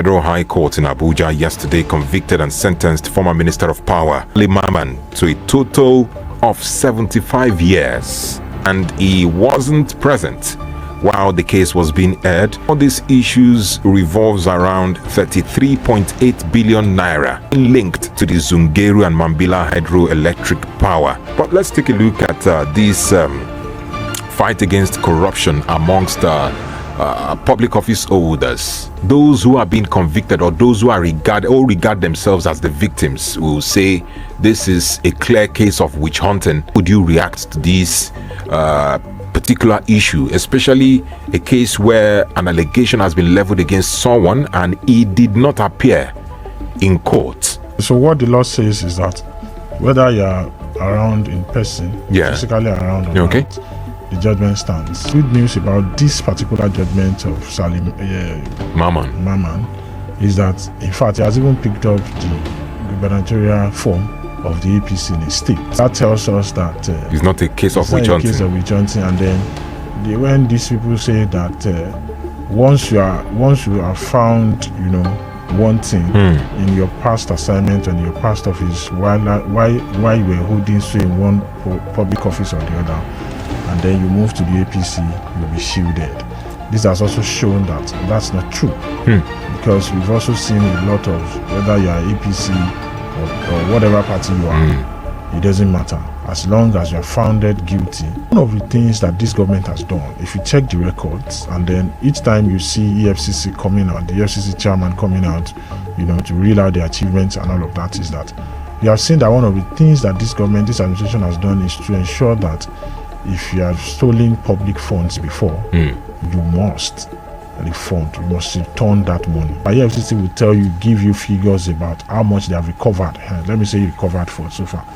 Federal High Court in Abuja yesterday convicted and sentenced former Minister of Power, Olalekan, to a total of 75 years. And he wasn't present while the case was being heard. All these issues revolves around 33.8 billion naira linked to the Zungeru and Mambila hydroelectric power. But let's take a look at this fight against corruption amongst public office holders. Those who are being convicted or those who are regard themselves as the victims will say this is a clear case of witch hunting. Would you react to this particular issue, especially a case where an allegation has been leveled against someone and he did not appear in court? So what the law says is that whether you are around in person, physically around or not, the judgment stands. Good news about this particular judgment of Salim Maman is that, in fact, he has even picked up the gubernatorial form of the APC in his state. That tells us that it's not a case of witch hunting. And then when these people say that once you are found, wanting in your past assignment and your past office, why you were holding sway in one public office or the other, and then you move to the APC, you'll be shielded. This has also shown that that's not true, because we've also seen a lot of, whether you are APC or whatever party you are, it doesn't matter. As long as you are founded guilty. One of the things that this government has done, if you check the records, and then each time you see EFCC coming out, the EFCC chairman coming out, to reel out the achievements and all of that, is that you have seen that one of the things that this government, this administration has done is to ensure that if you have stolen public funds before, you must refund, you must return that money. The EFCC will tell you, give you figures about how much they have recovered. Let me say recovered for so far.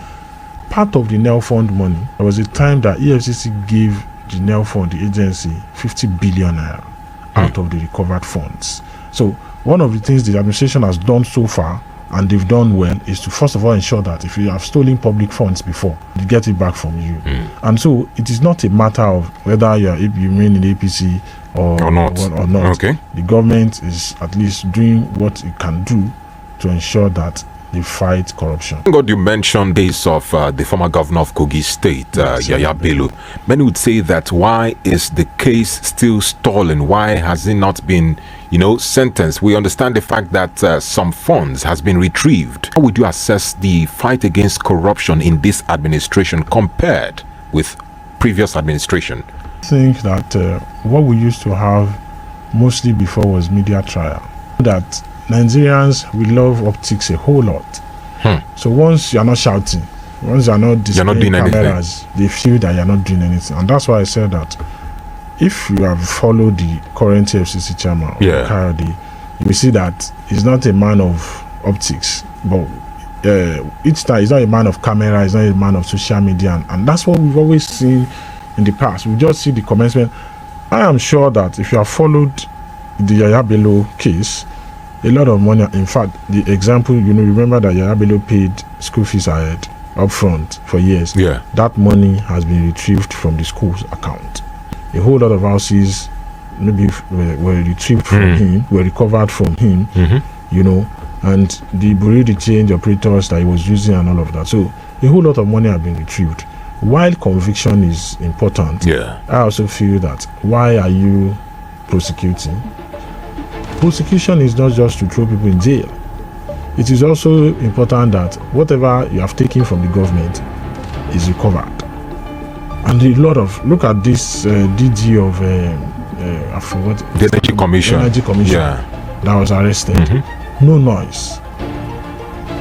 Part of the NEL fund money, there was a time that EFCC gave the NEL fund, the agency, 50 billion naira out of the recovered funds. So one of the things the administration has done so far, and they've done well, is to first of all ensure that if you have stolen public funds before, they get it back from you. And so it is not a matter of whether you remain in the APC or not. Okay. The government is at least doing what it can do to ensure that they fight corruption. God, you mentioned this of the former governor of Kogi State, Yaya Bello. Many would say that why is the case still stalling? Why has it not been, sentenced? We understand the fact that some funds has been retrieved. How would you assess the fight against corruption in this administration compared with previous administration? I think that what we used to have mostly before was media trial. That Nigerians, we love optics a whole lot. So once you're not shouting, once you're not displaying cameras, they feel that you're not doing anything. And that's why I said that if you have followed the current FCC chairman, Kayode, you will see that he's not a man of optics, but each time he's not a man of camera, he's not a man of social media, and that's what we've always seen in the past. We just see the commencement. I am sure that if you have followed the Yaya Bello case, a lot of money, in fact, the example, remember that Yaya Bello paid school fees ahead up front for years. That money has been retrieved from the school's account. A whole lot of houses maybe were retrieved from him, were recovered from him, and the Bureau de Change operators that he was using and all of that. So a whole lot of money have been retrieved. While conviction is important, I also feel that why are you prosecuting? Prosecution is not just to throw people in jail. It is also important that whatever you have taken from the government is recovered. And a lot of, look at this DG of I forgot, the Energy Commission, that was arrested. No noise.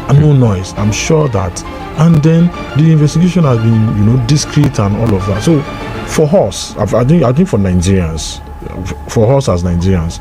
And no noise. I'm sure that. And then the investigation has been, discreet and all of that. So for us, I think for Nigerians, for us as Nigerians,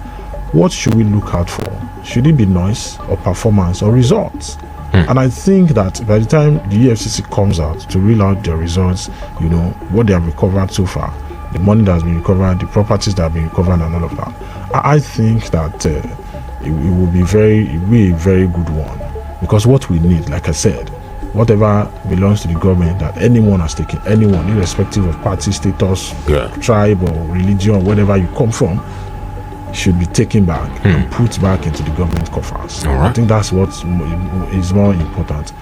what should we look out for? Should it be noise or performance or results? And I think that by the time the EFCC comes out to reel out their results, what they have recovered so far, the money that has been recovered, the properties that have been recovered and all of that, I think that it will be a very good one. Because what we need, like I said, whatever belongs to the government that anyone has taken, anyone, irrespective of party status, tribe or religion, or whatever you come from, should be taken back and put back into the government coffers. All right. I think that's what is more important.